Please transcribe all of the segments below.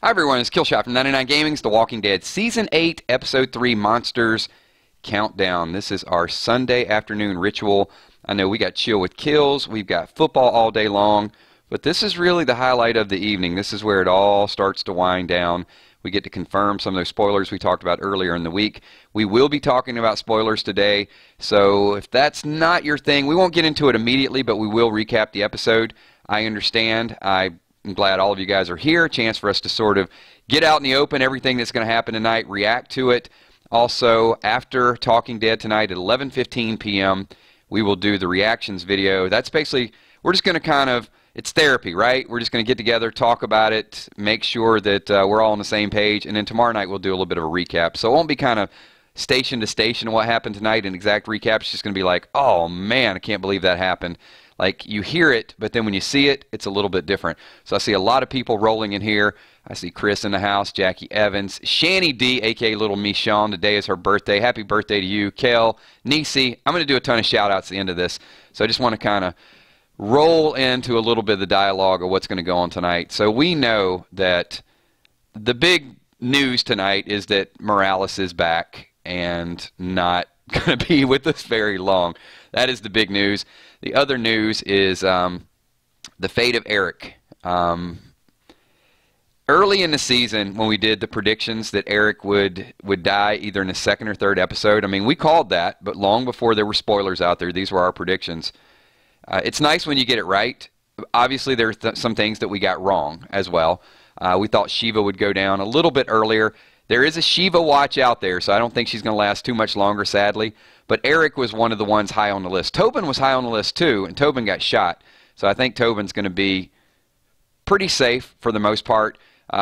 Hi everyone, it's Killshot from 99 Gaming's The Walking Dead Season 8, Episode 3, Monsters Countdown. This is our Sunday afternoon ritual. I know we got chill with kills, we've got football all day long, but this is really the highlight of the evening. This is where it all starts to wind down. We get to confirm some of those spoilers we talked about earlier in the week. We will be talking about spoilers today, so if that's not your thing, we won't get into it immediately, but we will recap the episode. I understand. I'm glad all of you guys are here. A chance for us to sort of get out in the open, everything that's going to happen tonight, react to it. Also, after Talking Dead tonight at 11:15 p.m., we will do the reactions video. That's basically, we're just going to kind of, it's therapy, right? We're just going to get together, talk about it, make sure that we're all on the same page, and then tomorrow night we'll do a little bit of a recap. So it won't be kind of station to station what happened tonight, an exact recap. It's just going to be like, oh man, I can't believe that happened. Like, you hear it, but then when you see it, it's a little bit different. So I see a lot of people rolling in here. I see Chris in the house, Jackie Evans, Shani D, a.k.a. Little Michonne. Today is her birthday. Happy birthday to you. Kel, Nisi. I'm going to do a ton of shout-outs at the end of this. So I just want to kind of roll into a little bit of the dialogue of what's going to go on tonight. So we know that the big news tonight is that Morales is back and not going to be with us very long. That is the big news. The other news is the fate of Eric. Early in the season, when we did the predictions that Eric would die either in the second or third episode, I mean, we called that, but long before there were spoilers out there, these were our predictions. It's nice when you get it right. Obviously, there are some things that we got wrong as well. We thought Shiva would go down a little bit earlier. There is a Shiva watch out there, so I don't think she's going to last too much longer, sadly. But Eric was one of the ones high on the list. Tobin was high on the list, too, and Tobin got shot. So I think Tobin's going to be pretty safe for the most part.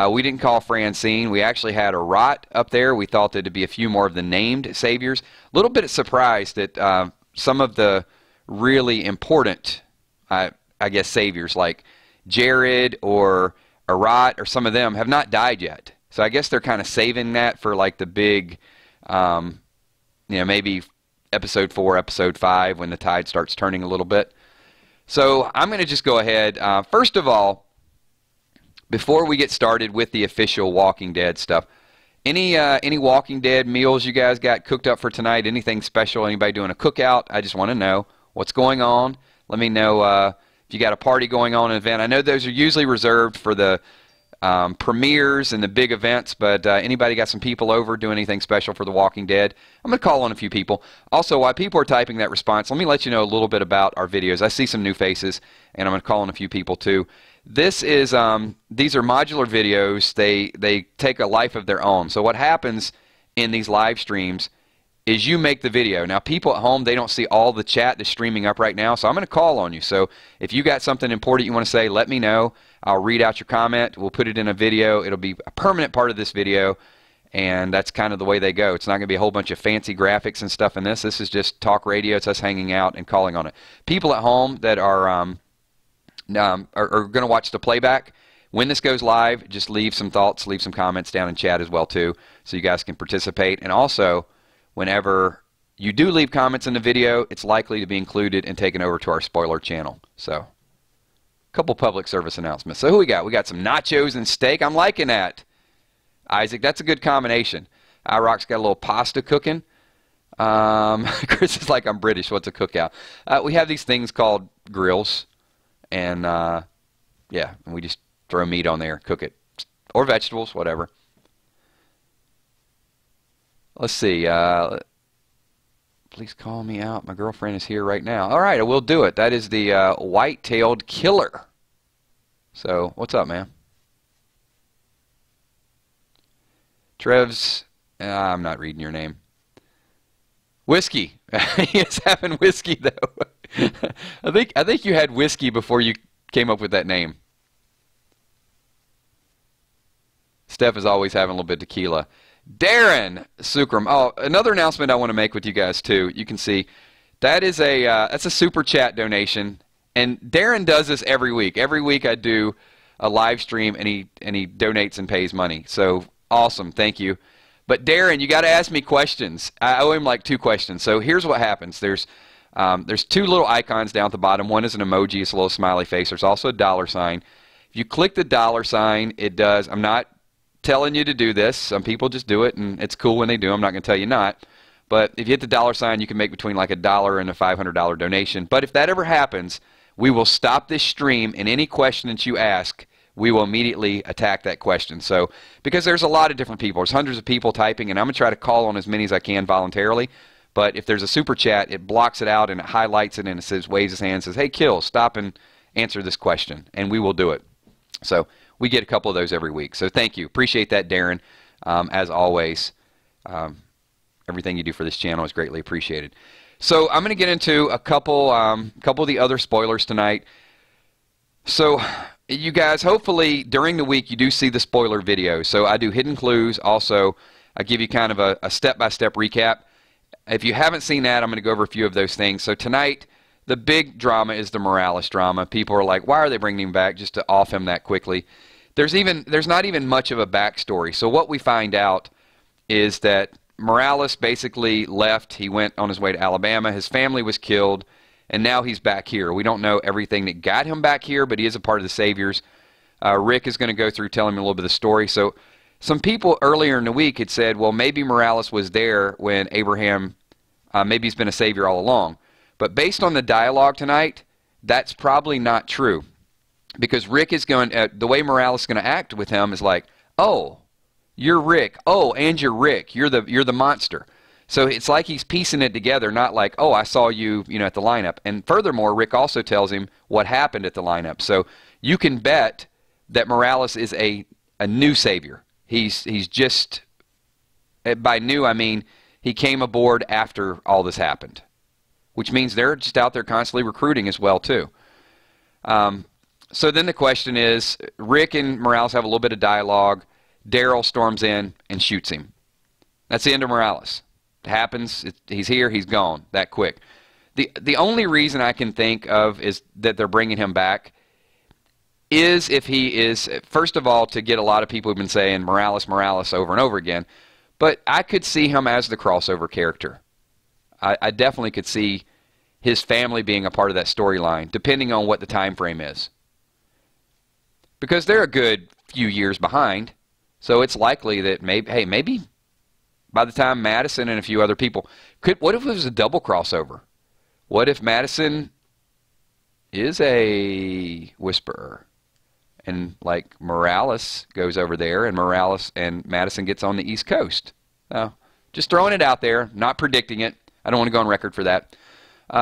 We didn't call Francine. We actually had a Rot up there. We thought there'd be a few more of the named saviors. A little bit surprised that some of the really important, I guess, saviors like Jared or Arat or some of them have not died yet. So I guess they're kind of saving that for like the big, maybe episode 4, episode 5 when the tide starts turning a little bit. So I'm going to just go ahead. First of all, before we get started with the official Walking Dead stuff, any Walking Dead meals you guys got cooked up for tonight? Anything special? Anybody doing a cookout? I just want to know what's going on. Let me know if you got a party going on, an event. I know those are usually reserved for the premieres and the big events, but anybody got some people over doing anything special for The Walking Dead? I'm going to call on a few people. Also, while people are typing that response, let me let you know a little bit about our videos. I see some new faces, and I'm going to call on a few people too. This is these are modular videos. They take a life of their own. So what happens in these live streams is you make the video. Now, people at home, they don't see all the chat that's streaming up right now, so I'm going to call on you. So if you got something important you want to say, let me know. I'll read out your comment. We'll put it in a video. It'll be a permanent part of this video, and that's kind of the way they go. It's not going to be a whole bunch of fancy graphics and stuff in this. This is just talk radio. It's us hanging out and calling on it. People at home that are going to watch the playback, when this goes live, just leave some thoughts, leave some comments down in chat as well, too, so you guys can participate. And also, whenever you do leave comments in the video, it's likely to be included and taken over to our spoiler channel. So, a couple public service announcements. So who we got? We got some nachos and steak. I'm liking that. Isaac, that's a good combination. iRock's got a little pasta cooking. Chris is like, I'm British. What's a cookout? We have these things called grills. And, yeah, and we just throw meat on there, cook it. Or vegetables, whatever. Let's see. Please call me out. My girlfriend is here right now. All right, I will do it. That is the white-tailed killer. So, what's up, man? Trev's, I'm not reading your name. Whiskey. He is having whiskey, though. I think you had whiskey before you came up with that name. Steph is always having a little bit of tequila. Darren Sukram. Oh, another announcement I want to make with you guys too. You can see that is that's a super chat donation, and Darren does this every week. Every week I do a live stream, and he donates and pays money. So awesome, thank you. But Darren, you got to ask me questions. I owe him like 2 questions. So here's what happens. There's 2 little icons down at the bottom. One is an emoji. It's a little smiley face. There's also a $sign. If you click the $sign, it does. I'm not telling you to do this. Some people just do it, and it's cool when they do. I'm not going to tell you not. But if you hit the dollar sign, you can make between like $1 and a $500 donation. But if that ever happens, we will stop this stream, and any question that you ask, we will immediately attack that question. So, because there's a lot of different people. There's hundreds of people typing, and I'm going to try to call on as many as I can voluntarily. But if there's a super chat, it blocks it out, and it highlights it, and it says, waves his hand, and says, hey, Kill, stop and answer this question, and we will do it. So we get a couple of those every week. So thank you. Appreciate that, Darren. As always, everything you do for this channel is greatly appreciated. So I'm going to get into a couple of the other spoilers tonight. So you guys, hopefully during the week you do see the spoiler video. So I do hidden clues. Also, I give you kind of a step-by-step recap. If you haven't seen that, I'm going to go over a few of those things. So tonight, the big drama is the Morales drama. People are like, why are they bringing him back just to off him that quickly? There's not even much of a backstory. So what we find out is that Morales basically left. He went on his way to Alabama. His family was killed, and now he's back here. We don't know everything that got him back here, but he is a part of the Saviors. Rick is going to go through telling him a little bit of the story. So some people earlier in the week had said, well, maybe Morales was there when Abraham, maybe he's been a Savior all along. But based on the dialogue tonight, that's probably not true. Because Rick is going, the way Morales is going to act with him is like, oh, you're Rick. Oh, and you're Rick. You're the monster. So it's like he's piecing it together, not like, oh, I saw you, at the lineup. And furthermore, Rick also tells him what happened at the lineup. So you can bet that Morales is a new Savior. He's just, by new I mean he came aboard after all this happened, which means they're just out there constantly recruiting as well too. So then the question is, Rick and Morales have a little bit of dialogue. Daryl storms in and shoots him. That's the end of Morales. It happens. He's here. He's gone that quick. The only reason I can think of is that they're bringing him back is if he is, first of all, to get a lot of people who've been saying Morales, Morales over and over again. But I could see him as the crossover character. I definitely could see his family being a part of that storyline, depending on what the time frame is. Because they're a good few years behind. So it's likely that maybe by the time Madison and a few other people what if it was a double crossover? What if Madison is a whisperer and like Morales goes over there and Morales and Madison gets on the East Coast? Just throwing it out there, not predicting it. I don't want to go on record for that.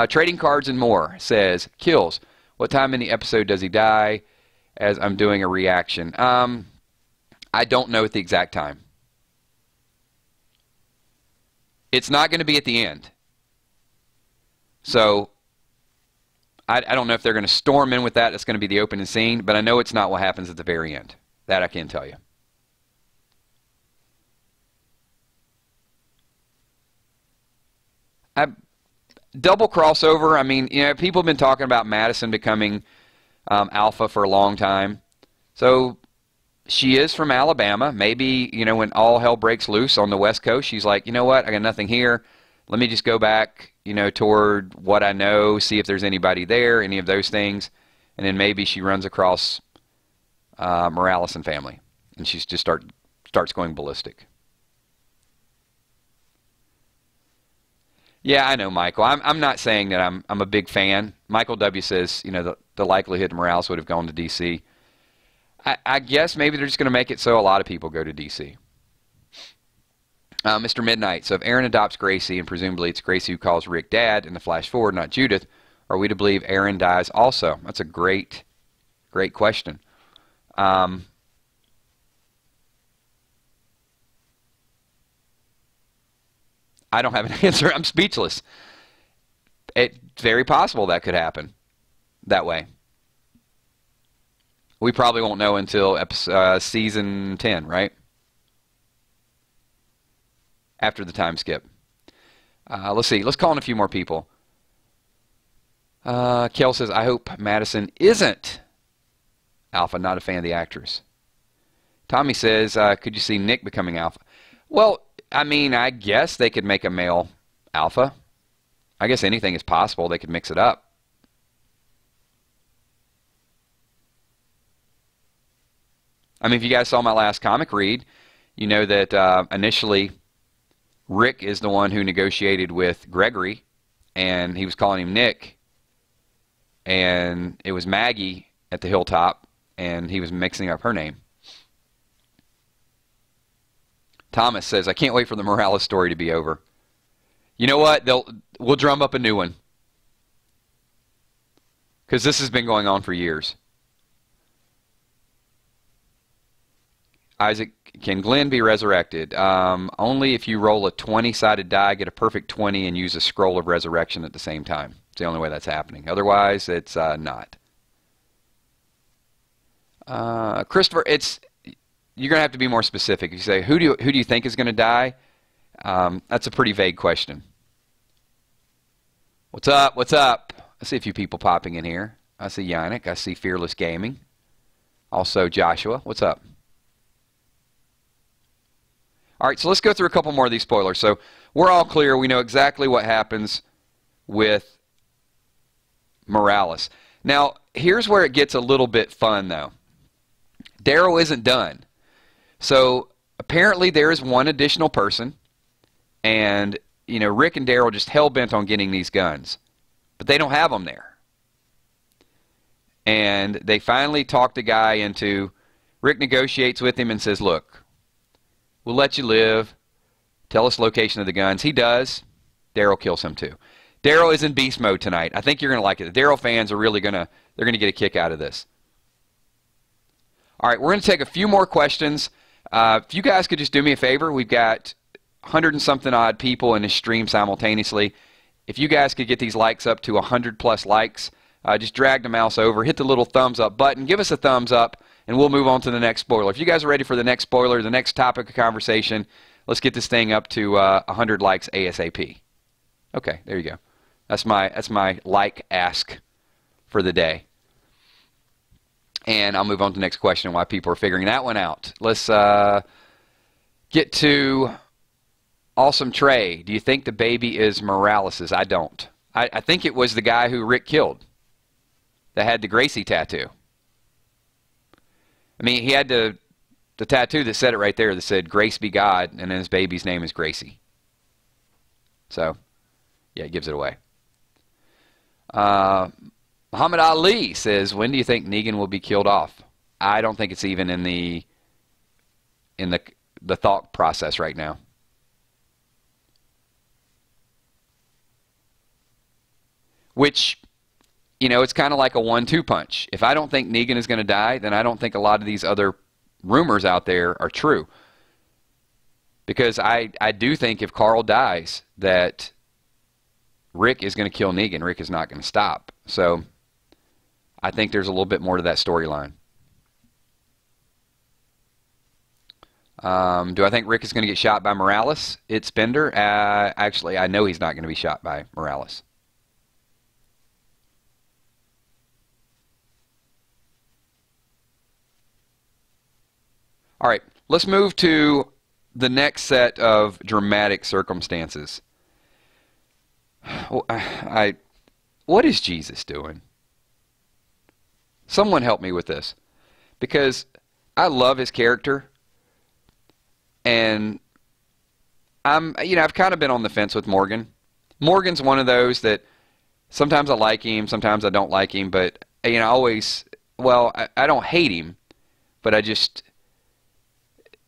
Trading Cards and More says, Kills, what time in the episode does he die? As I'm doing a reaction. I don't know at the exact time. It's not going to be at the end. So, I don't know if they're going to storm in with that. That's going to be the opening scene. But I know it's not what happens at the very end. That I can tell you. Double crossover. I mean, people have been talking about Madison becoming Alpha for a long time. So she is from Alabama. Maybe, when all hell breaks loose on the West Coast, she's like, you know what, I got nothing here. Let me just go back, toward what I know, see if there's anybody there, any of those things. And then maybe she runs across Morales and family. And she just starts going ballistic. Yeah, I know, Michael. I'm not saying that I'm a big fan. Michael W. says, the likelihood Morales would have gone to D.C. I guess maybe they're just going to make it so a lot of people go to D.C. Mr. Midnight, so if Aaron adopts Gracie, and presumably it's Gracie who calls Rick Dad in the flash forward, not Judith, are we to believe Aaron dies also? That's a great question. I don't have an answer. I'm speechless. It's very possible that could happen that way. We probably won't know until season 10, right? After the time skip. Let's see. Let's call in a few more people. Kel says, I hope Madison isn't Alpha, not a fan of the actress. Tommy says, could you see Nick becoming Alpha? Well, I mean, I guess they could make a male Alpha. I guess anything is possible. They could mix it up. I mean, if you guys saw my last comic read, you know that initially Rick is the one who negotiated with Gregory, and he was calling him Nick, and it was Maggie at the Hilltop, and he was mixing up her name. Thomas says, I can't wait for the Morales story to be over. You know what? We'll drum up a new one. Because this has been going on for years. Isaac, can Glenn be resurrected? Only if you roll a 20-sided die, get a perfect 20, and use a scroll of resurrection at the same time. It's the only way that's happening. Otherwise, it's not. Christopher, you're going to have to be more specific. If you say, who do you think is going to die? That's a pretty vague question. What's up? What's up? I see a few people popping in here. I see Yannick. I see Fearless Gaming. Also Joshua. What's up? All right, so let's go through a couple more of these spoilers. So we're all clear. We know exactly what happens with Morales. Now, here's where it gets a little bit fun, though. Daryl isn't done. So apparently there is one additional person, and you know Rick and Daryl just hell-bent on getting these guns, but they don't have them there. And they finally talk the guy into, Rick negotiates with him and says, look, we'll let you live. Tell us the location of the guns. He does. Daryl kills him too. Daryl is in beast mode tonight. I think you're going to like it. The Daryl fans are really going to get a kick out of this. All right, we're going to take a few more questions. If you guys could just do me a favor, we've got 100 and something odd people in this stream simultaneously. If you guys could get these likes up to 100 plus likes, just drag the mouse over, hit the little thumbs up button, give us a thumbs up, and we'll move on to the next spoiler. If you guys are ready for the next spoiler, the next topic of conversation, let's get this thing up to 100 likes ASAP. Okay, there you go. That's my like ask for the day. And I'll move on to the next question while people are figuring that one out. Let's get to Awesome Trey. Do you think the baby is Morales's? I don't. I think it was the guy who Rick killed that had the Gracie tattoo. I mean, he had the tattoo that said it right there that said, Grace be God, and then his baby's name is Gracie. So, yeah, it gives it away. Muhammad Ali says, when do you think Negan will be killed off? I don't think it's even in the thought process right now. Which, you know, it's kind of like a 1-2 punch. If I don't think Negan is going to die, then I don't think a lot of these other rumors out there are true. Because I do think if Carl dies, that Rick is going to kill Negan. Rick is not going to stop. So I think there's a little bit more to that storyline. Do I think Rick is going to get shot by Morales? It's Bender. Actually, I know he's not going to be shot by Morales. All right, let's move to the next set of dramatic circumstances. What is Jesus doing? Someone help me with this, because I love his character, and I've kind of been on the fence with Morgan. Morgan's one of those that sometimes I like him, sometimes I don't like him, but I don't hate him, but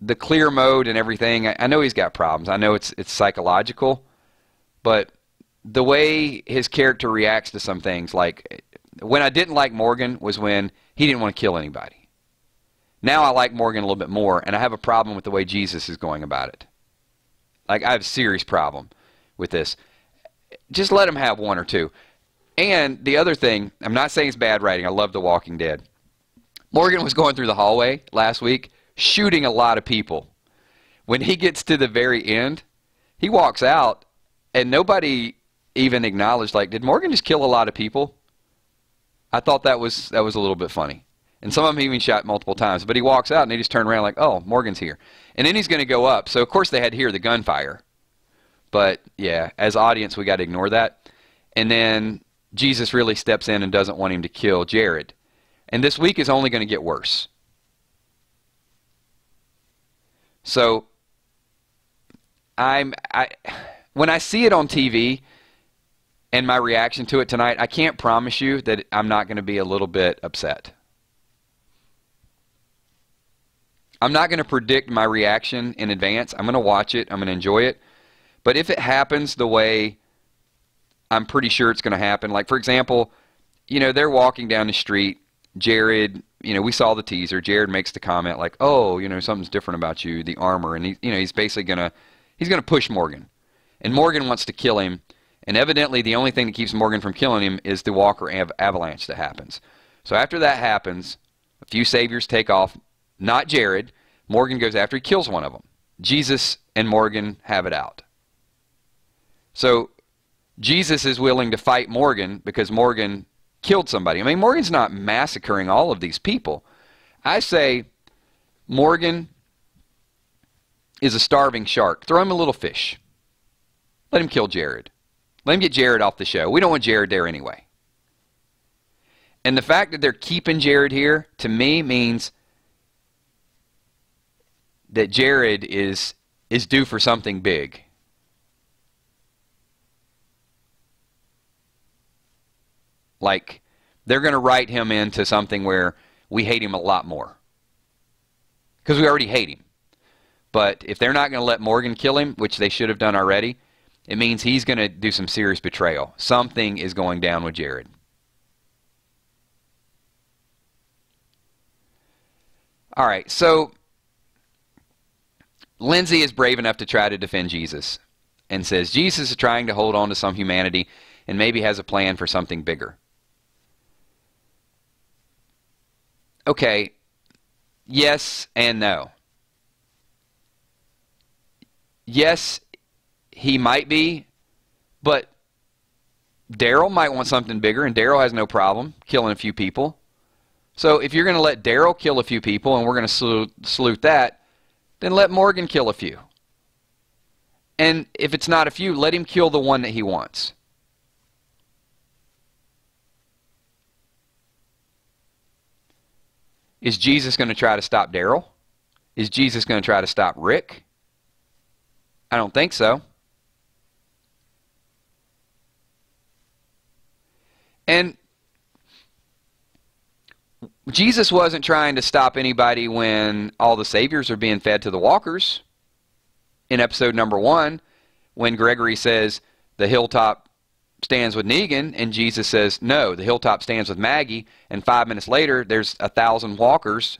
the clear mode and everything, I know he's got problems. I know it's psychological, but the way his character reacts to some things, like when I didn't like Morgan was when he didn't want to kill anybody. Now I like Morgan a little bit more, and I have a problem with the way Jesus is going about it. Like, I have a serious problem with this. Just let him have one or two. And the other thing, I'm not saying it's bad writing. I love The Walking Dead. Morgan was going through the hallway last week, shooting a lot of people. When he gets to the very end, he walks out, and nobody even acknowledged, like, did Morgan just kill a lot of people? I thought that was a little bit funny. And some of them even shot multiple times. But he walks out, and they just turn around like, oh, Morgan's here. And then he's going to go up. So, of course, they had to hear the gunfire. But, yeah, as audience, we got to ignore that. And then Jesus really steps in and doesn't want him to kill Jared. And this week is only going to get worse. So when I see it on TV and my reaction to it tonight, I can't promise you that I'm not going to be a little bit upset. I'm not going to predict my reaction in advance. I'm going to watch it. I'm going to enjoy it. But if it happens the way I'm pretty sure it's going to happen, like for example, they're walking down the street. Jared, we saw the teaser. Jared makes the comment like, "Oh, something's different about you, the armor," and he's basically gonna push Morgan, and Morgan wants to kill him, and evidently the only thing that keeps Morgan from killing him is the Walker avalanche that happens. So after that happens, a few saviors take off. Not Jared. Morgan goes after, he kills one of them. Jesus and Morgan have it out. So Jesus is willing to fight Morgan because Morgan killed somebody. I mean, Morgan's not massacring all of these people. I say Morgan is a starving shark. Throw him a little fish. Let him kill Jared. Let him get Jared off the show. We don't want Jared there anyway. And the fact that they're keeping Jared here, to me, means that Jared is due for something big. Like, they're going to write him into something where we hate him a lot more. Because we already hate him. But if they're not going to let Morgan kill him, which they should have done already, it means he's going to do some serious betrayal. Something is going down with Jared. All right, so Lindsay is brave enough to try to defend Jesus and says Jesus is trying to hold on to some humanity and maybe has a plan for something bigger. Okay, yes and no. Yes, he might be, but Daryl might want something bigger, and Daryl has no problem killing a few people. So if you're going to let Daryl kill a few people and we're going to salute that, then let Morgan kill a few. And if it's not a few, let him kill the one that he wants. Is Jesus going to try to stop Daryl? Is Jesus going to try to stop Rick? I don't think so. And Jesus wasn't trying to stop anybody when all the saviors are being fed to the walkers. In episode number 1, when Gregory says the Hilltop stands with Negan, and Jesus says, no, the Hilltop stands with Maggie, and 5 minutes later, there's 1,000 walkers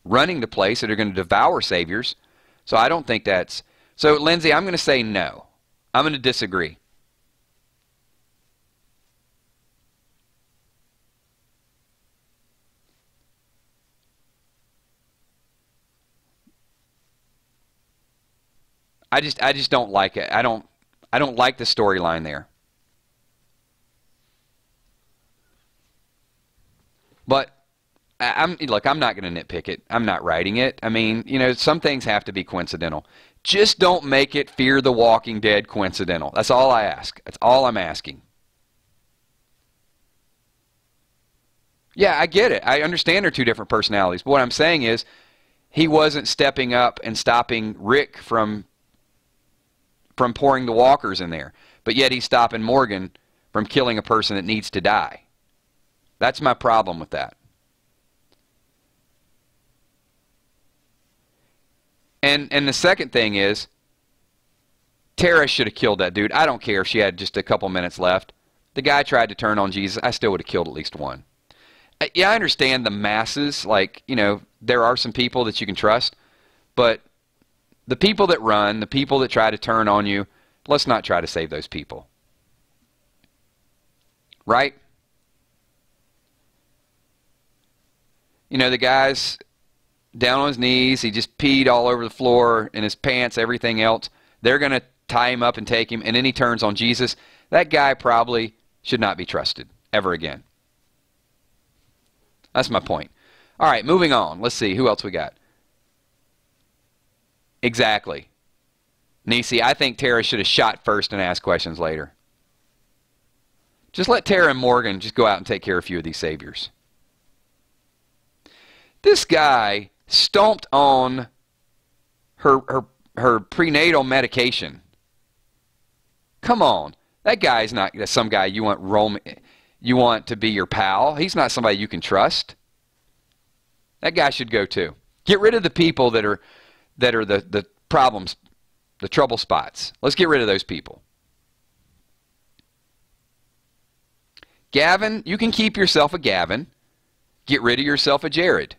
running the place that are going to devour saviors. So I don't think that's... So, Lindsay, I'm going to say no. I'm going to disagree. I just don't like it. I don't like the storyline there. But look, I'm not going to nitpick it. I'm not writing it. I mean, some things have to be coincidental. Just don't make it Fear the Walking Dead coincidental. That's all I ask. That's all I'm asking. Yeah, I get it. I understand they're two different personalities. But what I'm saying is he wasn't stepping up and stopping Rick from pouring the walkers in there. But yet he's stopping Morgan from killing a person that needs to die. That's my problem with that. And the second thing is, Tara should have killed that dude. I don't care if she had just a couple minutes left. The guy tried to turn on Jesus. I still would have killed at least one. Yeah, I understand the masses. Like, there are some people that you can trust. But the people that run, the people that try to turn on you, let's not try to save those people. Right? The guy's down on his knees. He just peed all over the floor, in his pants, everything else. They're going to tie him up and take him, and then he turns on Jesus. That guy probably should not be trusted ever again. That's my point. All right, moving on. Let's see. Who else we got? Exactly. Nisi, I think Tara should have shot first and asked questions later. Just let Tara and Morgan just go out and take care of a few of these saviors. This guy stomped on her prenatal medication. Come on. That guy's not some guy you want to be your pal. He's not somebody you can trust. That guy should go too. Get rid of the people that are the problems, the trouble spots. Let's get rid of those people. Gavin, you can keep yourself a Gavin. Get rid of yourself a Jared.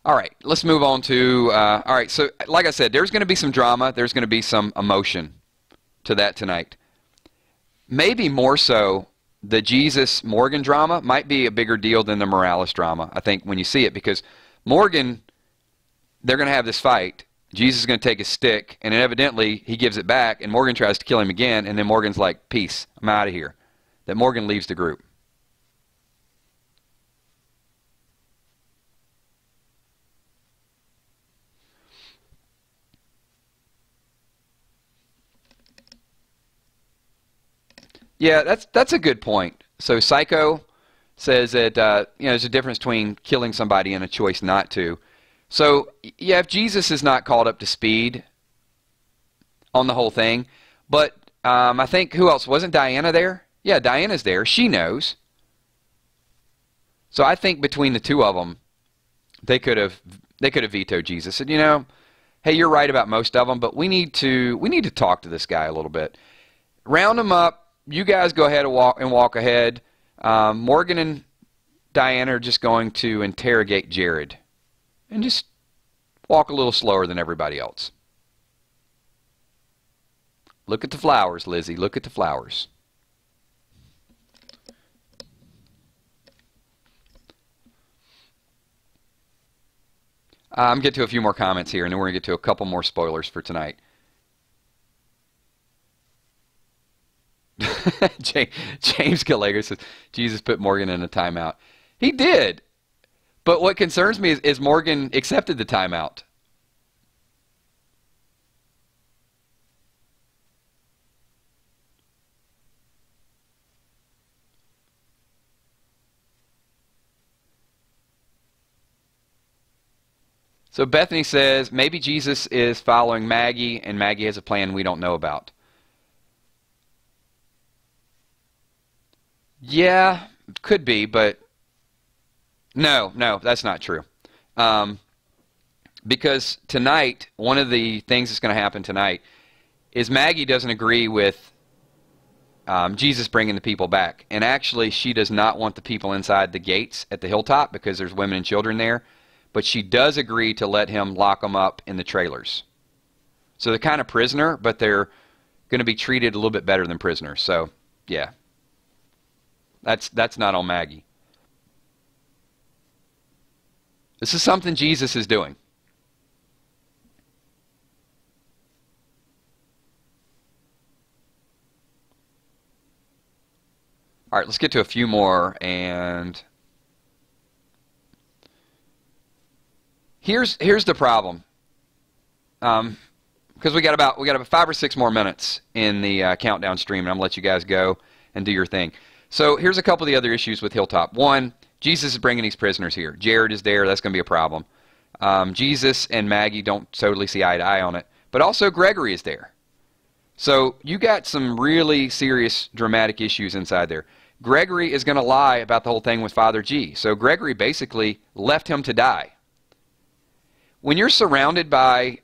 All right, let's move on to, all right, so like I said, there's going to be some drama. There's going to be some emotion to that tonight. Maybe more so, the Jesus-Morgan drama might be a bigger deal than the Morales drama, I think, when you see it, because Morgan, they're going to have this fight. Jesus is going to take his stick, and then evidently he gives it back, and Morgan tries to kill him again, and then Morgan's like, peace, I'm out of here. That Morgan leaves the group. Yeah, that's a good point. So Psycho says that there's a difference between killing somebody and a choice not to. So yeah, if Jesus is not caught up to speed on the whole thing, but I think who else wasn't Diana there? Yeah, Diana's there. She knows. So I think between the two of them, they could have vetoed Jesus. And hey, you're right about most of them, but we need to talk to this guy a little bit. Round him up. You guys go ahead and walk ahead. Morgan and Diana are just going to interrogate Jared. And just walk a little slower than everybody else. Look at the flowers, Lizzie. Look at the flowers. I'm going to get to a few more comments here, and then we're going to get to a couple more spoilers for tonight. James Gallagher says, Jesus put Morgan in a timeout. He did. But what concerns me is Morgan accepted the timeout. So Bethany says, maybe Jesus is following Maggie, and Maggie has a plan we don't know about. Yeah, could be, but no, that's not true. Because tonight, one of the things that's going to happen tonight is Maggie doesn't agree with Jesus bringing the people back. And actually, she does not want the people inside the gates at the Hilltop because there's women and children there. But she does agree to let him lock them up in the trailers. So they're kind of prisoner, but they're going to be treated a little bit better than prisoners. So, yeah. That's not on Maggie. This is something Jesus is doing. All right, let's get to a few more, and here's the problem. Because we got about 5 or 6 more minutes in the countdown stream, and I'm gonna let you guys go and do your thing. So here's a couple of the other issues with Hilltop. One, Jesus is bringing these prisoners here. Jared is there. That's going to be a problem. Jesus and Maggie don't totally see eye to eye on it. But also Gregory is there. So you got some really serious dramatic issues inside there. Gregory is going to lie about the whole thing with Father G. So Gregory basically left him to die. When you're surrounded by...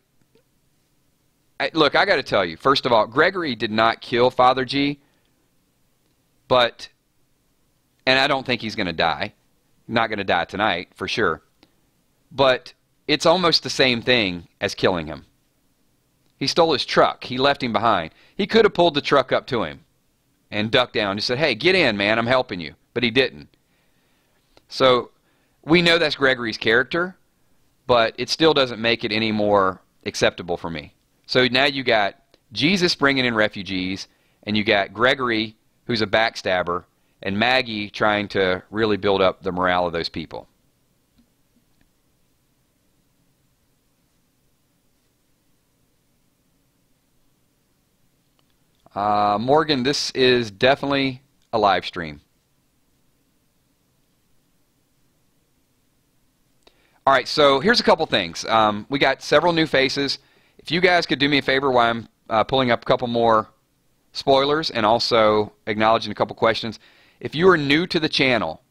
Look, I got to tell you, first of all, Gregory did not kill Father G. But... and I don't think he's going to die. Not going to die tonight, for sure. But it's almost the same thing as killing him. He stole his truck. He left him behind. He could have pulled the truck up to him and ducked down and said, hey, get in, man, I'm helping you. But he didn't. So we know that's Gregory's character, but it still doesn't make it any more acceptable for me. So now you got Jesus bringing in refugees, and you got Gregory, who's a backstabber, and Maggie trying to really build up the morale of those people. Morgan, this is definitely a live stream. All right, so here's a couple things. We got several new faces. If you guys could do me a favor while I'm pulling up a couple more spoilers and also acknowledging a couple questions. If you are new to the channel,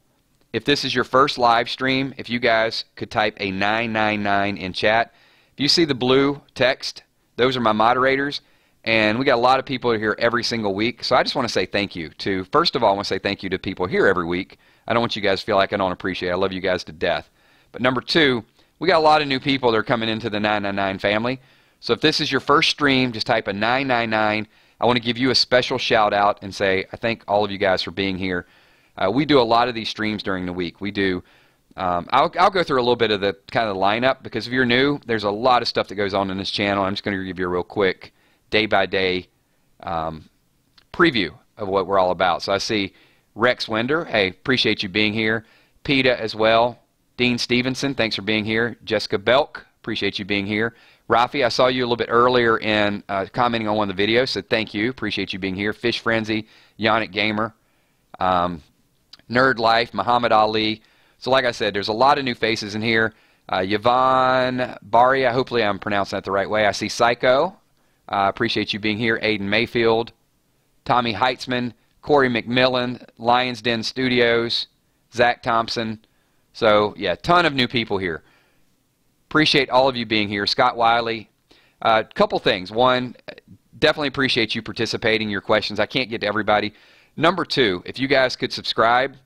if this is your first live stream, if you guys could type a 999 in chat. If you see the blue text, those are my moderators, and we got a lot of people here every single week. So I just want to say thank you to, first of all, I want to say thank you to people here every week. I don't want you guys to feel like I don't appreciate it. I love you guys to death. But number two, we got a lot of new people that are coming into the 999 family. So if this is your first stream, just type a 999. I want to give you a special shout out and say I thank all of you guys for being here. We do a lot of these streams during the week. We do. I'll go through a little bit of the kind of the lineup, because if you're new, there's a lot of stuff that goes on in this channel. I'm just going to give you a real quick day-by-day preview of what we're all about. So I see Rex Winder. Hey, appreciate you being here. PETA as well. Dean Stevenson, thanks for being here. Jessica Belk, appreciate you being here. Rafi, I saw you a little bit earlier in commenting on one of the videos, so thank you. Appreciate you being here. Fish Frenzy, Yannick Gamer, Nerd Life, Muhammad Ali. So like I said, there's a lot of new faces in here. Yvonne Baria, hopefully I'm pronouncing that the right way. I see Psycho. Appreciate you being here. Aiden Mayfield, Tommy Heitzman, Corey McMillan, Lions Den Studios, Zach Thompson. So yeah, ton of new people here. Appreciate all of you being here. Scott Wiley. Couple things. One, definitely appreciate you participating, your questions. I can't get to everybody. Number two, if you guys could subscribe,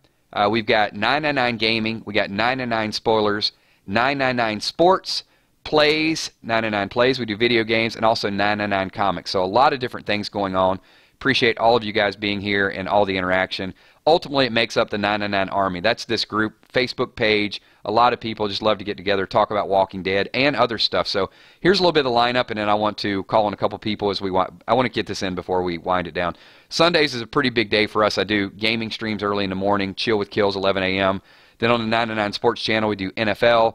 we've got 999 Gaming, we got 999 Spoilers, 999 Sports, Plays, 999 Plays, we do video games, and also 999 Comics. So a lot of different things going on. Appreciate all of you guys being here and all the interaction. Ultimately, it makes up the 999 Army. That's this group, Facebook page. A lot of people just love to get together, talk about Walking Dead and other stuff. So here's a little bit of the lineup, and then I want to call on a couple people as I want to get this in before we wind it down. Sundays is a pretty big day for us. I do gaming streams early in the morning, Chill with Kills, 11 a.m. Then on the 999 Sports channel, we do NFL.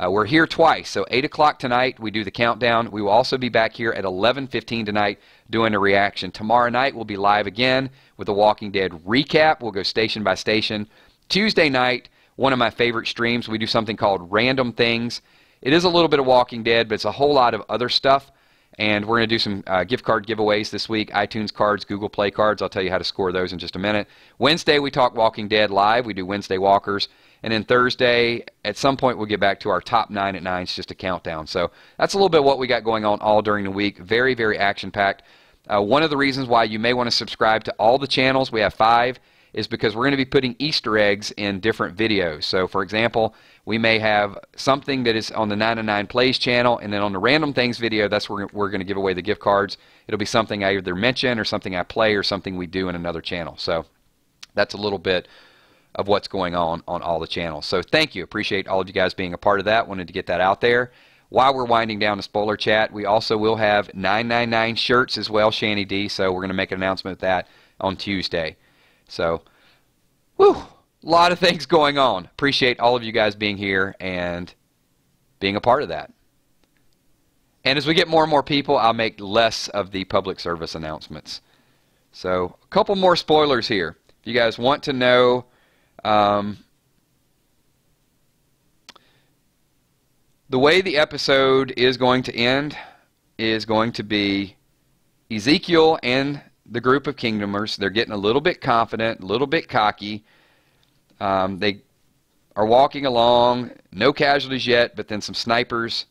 We're here twice, so 8 o'clock tonight, we do the countdown. We will also be back here at 11:15 tonight doing a reaction. Tomorrow night, we'll be live again with the Walking Dead recap. We'll go station by station. Tuesday night, one of my favorite streams, we do something called Random Things. It is a little bit of Walking Dead, but it's a whole lot of other stuff. And we're going to do some gift card giveaways this week, iTunes cards, Google Play cards. I'll tell you how to score those in just a minute. Wednesday, we talk Walking Dead live. We do Wednesday Walkers. And then Thursday, at some point, we'll get back to our top 9 at 9. It's just a countdown. So that's a little bit what we got going on all during the week. Very, very action-packed. One of the reasons why you may want to subscribe to all the channels, we have 5, is because we're going to be putting Easter eggs in different videos. So, for example, we may have something that is on the 999 Plays channel, and then on the Random Things video, that's where we're going to give away the gift cards. It'll be something I either mention or something I play or something we do in another channel. So that's a little bit of what's going on all the channels. So thank you. Appreciate all of you guys being a part of that. Wanted to get that out there. While we're winding down the spoiler chat, we also will have 999 shirts as well, Shanny D. So we're going to make an announcement of that on Tuesday. So, whew, a lot of things going on. Appreciate all of you guys being here and being a part of that. And as we get more and more people, I'll make less of the public service announcements. So, a couple more spoilers here. If you guys want to know the way the episode is going to end is going to be Ezekiel and the group of Kingdomers. They're getting a little bit confident, a little bit cocky. They are walking along, no casualties yet, but then some snipers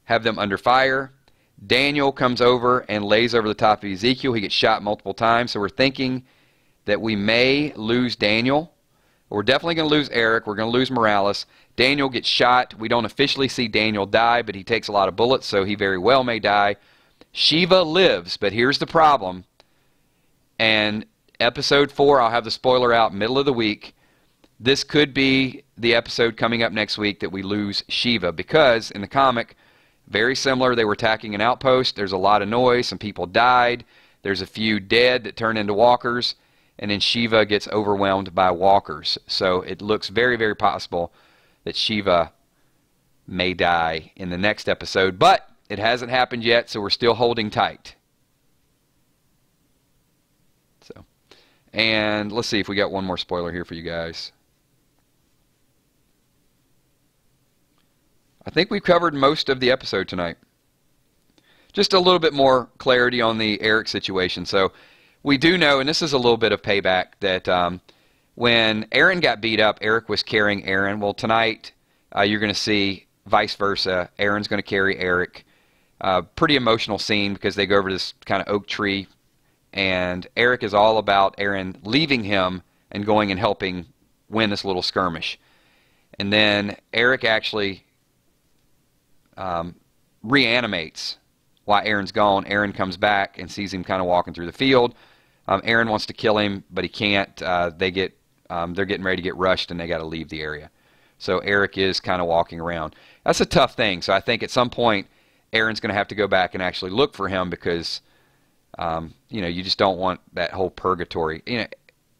have them under fire. Daniel comes over and lays over the top of Ezekiel. He gets shot multiple times, so we're thinking that we may lose Daniel. We're definitely going to lose Eric. We're going to lose Morales. Daniel gets shot. We don't officially see Daniel die, but he takes a lot of bullets, so he very well may die. Shiva lives, but here's the problem. And episode 4, I'll have the spoiler out middle of the week. This could be the episode coming up next week that we lose Shiva, because in the comic, very similar, they were attacking an outpost. There's a lot of noise. Some people died. There's a few dead that turn into walkers. And then Shiva gets overwhelmed by walkers. So it looks very, very possible that Shiva may die in the next episode. But it hasn't happened yet, so we're still holding tight. And let's see if we got one more spoiler here for you guys. I think we've covered most of the episode tonight. Just a little bit more clarity on the Eric situation. So we do know, and this is a little bit of payback, that when Aaron got beat up, Eric was carrying Aaron. Well, tonight you're going to see vice versa. Aaron's going to carry Eric. Pretty emotional scene because they go over this kind of oak tree, and Eric is all about Aaron leaving him and going and helping win this little skirmish. And then Eric actually reanimates while Aaron's gone. Aaron comes back and sees him kind of walking through the field. Aaron wants to kill him, but he can't. They're getting ready to get rushed, and they got to leave the area. So Eric is kind of walking around. That's a tough thing. So I think at some point Aaron's going to have to go back and actually look for him because you just don't want that whole purgatory.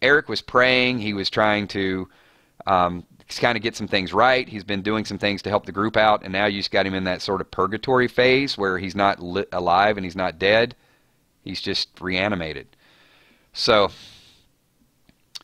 Eric was praying. He was trying to kind of get some things right. He's been doing some things to help the group out, and now you just got him in that sort of purgatory phase where he's not alive and he's not dead. He's just reanimated. So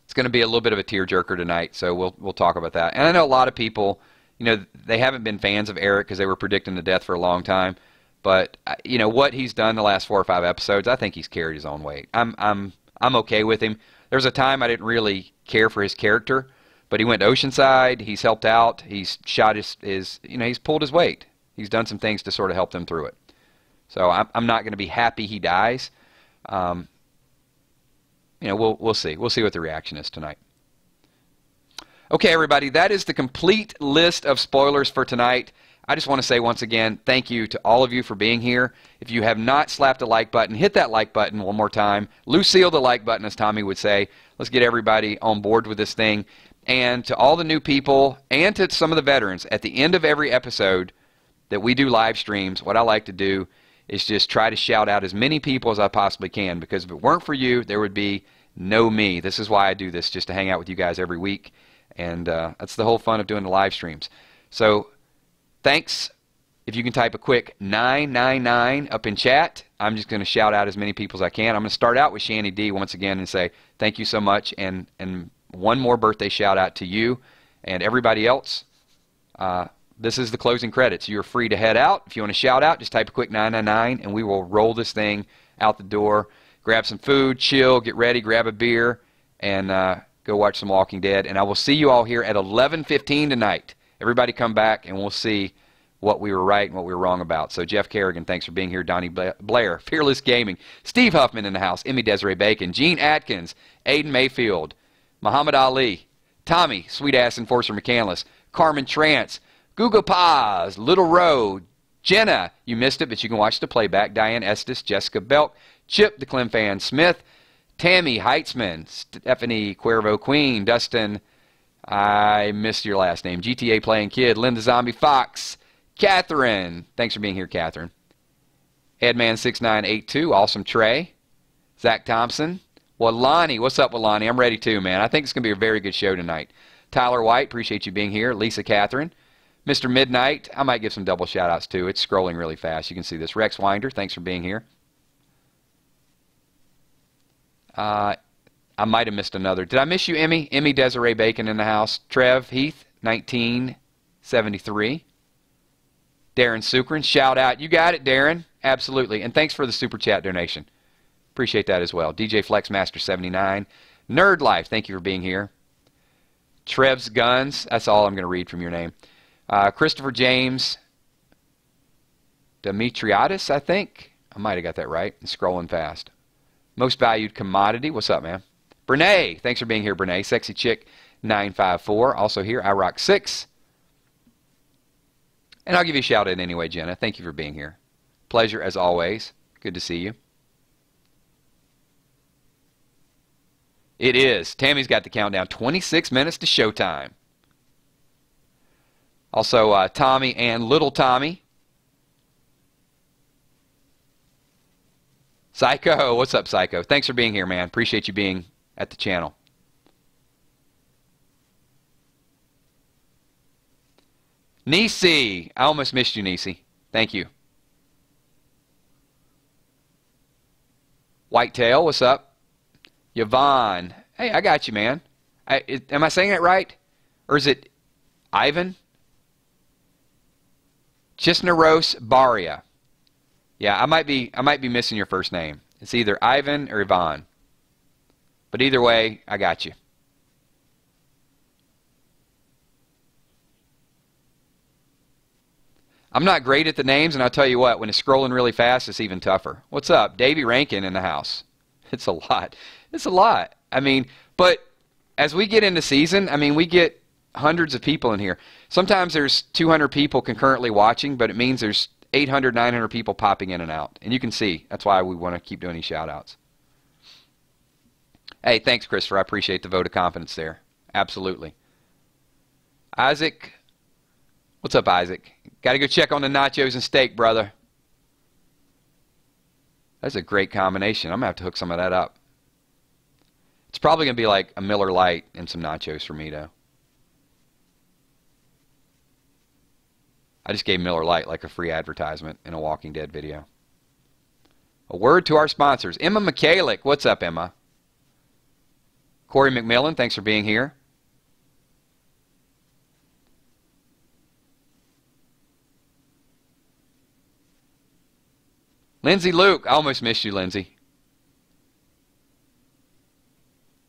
it's going to be a little bit of a tearjerker tonight, so we'll talk about that. And I know a lot of people, they haven't been fans of Eric because they were predicting the death for a long time. But what he's done the last 4 or 5 episodes, I think he's carried his own weight. I'm okay with him. There was a time I didn't really care for his character, but he went to Oceanside. He's helped out. He's shot he's pulled his weight. He's done some things to sort of help them through it. So I'm not going to be happy he dies. We'll see. We'll see what the reaction is tonight. Okay, everybody, that is the complete list of spoilers for tonight. I just want to say once again, thank you to all of you for being here. If you have not slapped the like button, hit that like button one more time. Lucille the like button, as Tommy would say. Let's get everybody on board with this thing. And to all the new people and to some of the veterans, at the end of every episode that we do live streams, what I like to do is just try to shout out as many people as I possibly can, because if it weren't for you, there would be no me. This is why I do this, just to hang out with you guys every week. And that's the whole fun of doing the live streams. So thanks. If you can type a quick 999 up in chat, I'm just going to shout out as many people as I can. I'm going to start out with Shanny D once again and say thank you so much, and one more birthday shout out to you and everybody else. This is the closing credits. You're free to head out. If you want to shout out, just type a quick 999 and we will roll this thing out the door. Grab some food, chill, get ready, grab a beer, and go watch some Walking Dead. And I will see you all here at 11:15 tonight. Everybody come back and we'll see what we were right and what we were wrong about. So Jeff Kerrigan, thanks for being here. Donnie Blair, Fearless Gaming, Steve Huffman in the house, Emmy Desiree Bacon, Gene Atkins, Aiden Mayfield, Muhammad Ali, Tommy, Sweet Ass Enforcer McCandless, Carmen Trance, Guga Paz, Little Road, Jenna, you missed it, but you can watch the playback, Diane Estes, Jessica Belk, Chip, the Clem Fan Smith, Tammy Heitzman, Stephanie Cuervo Queen, Dustin, I missed your last name, GTA Playing Kid, Linda Zombie Fox, Catherine, thanks for being here, Catherine. Edman6982, Awesome Trey, Zach Thompson. Well, Lonnie, what's up with Lonnie? I'm ready too, man. I think it's going to be a very good show tonight. Tyler White, appreciate you being here. Lisa Catherine. Mr. Midnight, I might give some double shout-outs too. It's scrolling really fast. You can see this. Rex Winder, thanks for being here. I might have missed another. Did I miss you, Emmy? Emmy Desiree Bacon in the house. Trev Heath, 1973. Darren Sukrin, shout out. You got it, Darren. Absolutely. And thanks for the super chat donation. Appreciate that as well. DJ Flexmaster 79. Nerd Life, thank you for being here. Trev's Guns, that's all I'm going to read from your name. Christopher James Demetriadis, I think. I might have got that right. I'm scrolling fast. Most Valued Commodity, what's up, man? Brene, thanks for being here, Brene. Sexy Chick 954, also here. I Rock 6. And I'll give you a shout out anyway, Jenna. Thank you for being here. Pleasure as always. Good to see you. It is. Tammy's got the countdown. 26 minutes to showtime. Also, Tommy and Little Tommy. Psycho. What's up, Psycho? Thanks for being here, man. Appreciate you being at the channel. Nisi. I almost missed you, Nisi. Thank you. Whitetail, what's up? Yvonne. Hey, I got you, man. Am I saying it right? Or is it Ivan? Chisnaros Baria. Yeah, I might be missing your first name. It's either Ivan or Ivan. But either way, I got you. I'm not great at the names, and I'll tell you what, when it's scrolling really fast, it's even tougher. What's up? Davey Rankin in the house. It's a lot. It's a lot. I mean, but as we get into season, I mean, we get hundreds of people in here. Sometimes there's 200 people concurrently watching, but it means there's 800, 900 people popping in and out. And you can see, that's why we want to keep doing these shout-outs. Hey, thanks, Christopher. I appreciate the vote of confidence there. Absolutely. Isaac. What's up, Isaac? Got to go check on the nachos and steak, brother. That's a great combination. I'm going to have to hook some of that up. It's probably going to be like a Miller Lite and some nachos for me, though. I just gave Miller Lite like a free advertisement in a Walking Dead video. A word to our sponsors. Emma Michalik. What's up, Emma? Corey McMillan, thanks for being here. Lindsay Luke. I almost missed you, Lindsay.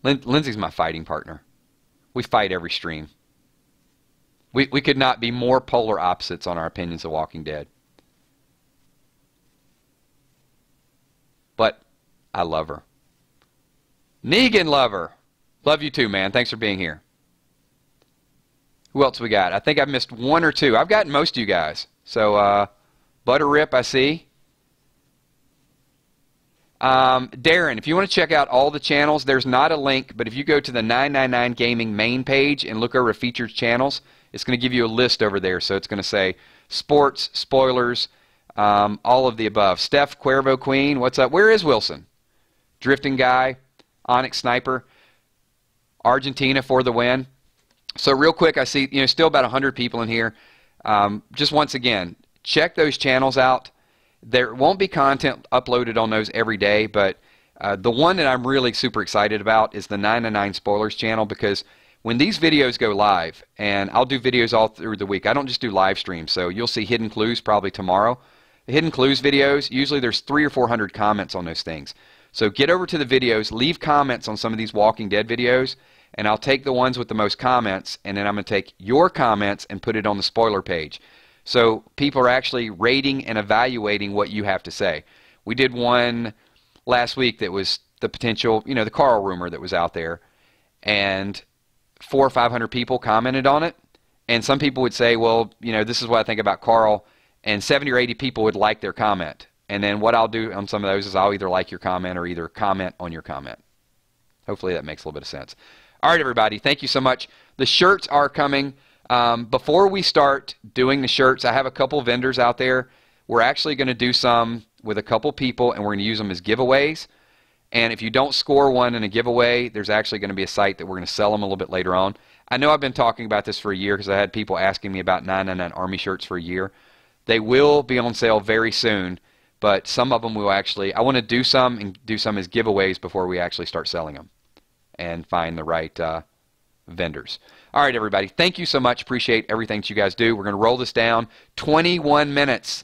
Lindsay's my fighting partner. We fight every stream. We could not be more polar opposites on our opinions of Walking Dead. But I love her. Negan lover. Love you too, man. Thanks for being here. Who else we got? I think I've missed one or two. I've gotten most of you guys. So, Butter Rip, I see. Darren, if you want to check out all the channels, there's not a link, but if you go to the 999 Gaming main page and look over featured channels, it's going to give you a list over there. So it's going to say sports, spoilers, all of the above. Steph Cuervo Queen, what's up? Where is Wilson? Drifting Guy, Onyx Sniper, Argentina for the win. So real quick, I see still about 100 people in here. Just once again, check those channels out. There won't be content uploaded on those every day, but the one that I'm really super excited about is the 999 Spoilers channel, because when these videos go live, and I'll do videos all through the week, I don't just do live streams, so you'll see Hidden Clues probably tomorrow. The Hidden Clues videos, usually there's 300 or 400 comments on those things. So get over to the videos, leave comments on some of these Walking Dead videos, and I'll take the ones with the most comments, and then I'm going to take your comments and put it on the spoiler page. So people are actually rating and evaluating what you have to say. We did one last week that was the potential, the Carl rumor that was out there, and 400 or 500 people commented on it, and some people would say, well, this is what I think about Carl, and 70 or 80 people would like their comment. And then what I'll do on some of those is I'll either like your comment or either comment on your comment. Hopefully that makes a little bit of sense. All right, everybody, thank you so much. The shirts are coming. Before we start doing the shirts, I have a couple vendors out there. We're actually going to do some with a couple people, and we're going to use them as giveaways. And if you don't score one in a giveaway, there's actually going to be a site that we're going to sell them a little bit later on. I know I've been talking about this for a year because I had people asking me about 999 Army shirts for a year. They will be on sale very soon, but some of them will actually, I want to do some and do some as giveaways before we actually start selling them and find the right vendors. All right, everybody. Thank you so much. Appreciate everything that you guys do. We're going to roll this down 21 minutes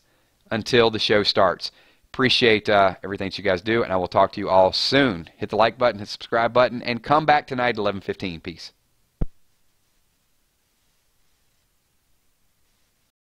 until the show starts. Appreciate everything that you guys do, and I will talk to you all soon. Hit the like button, hit the subscribe button, and come back tonight at 11:15. Peace.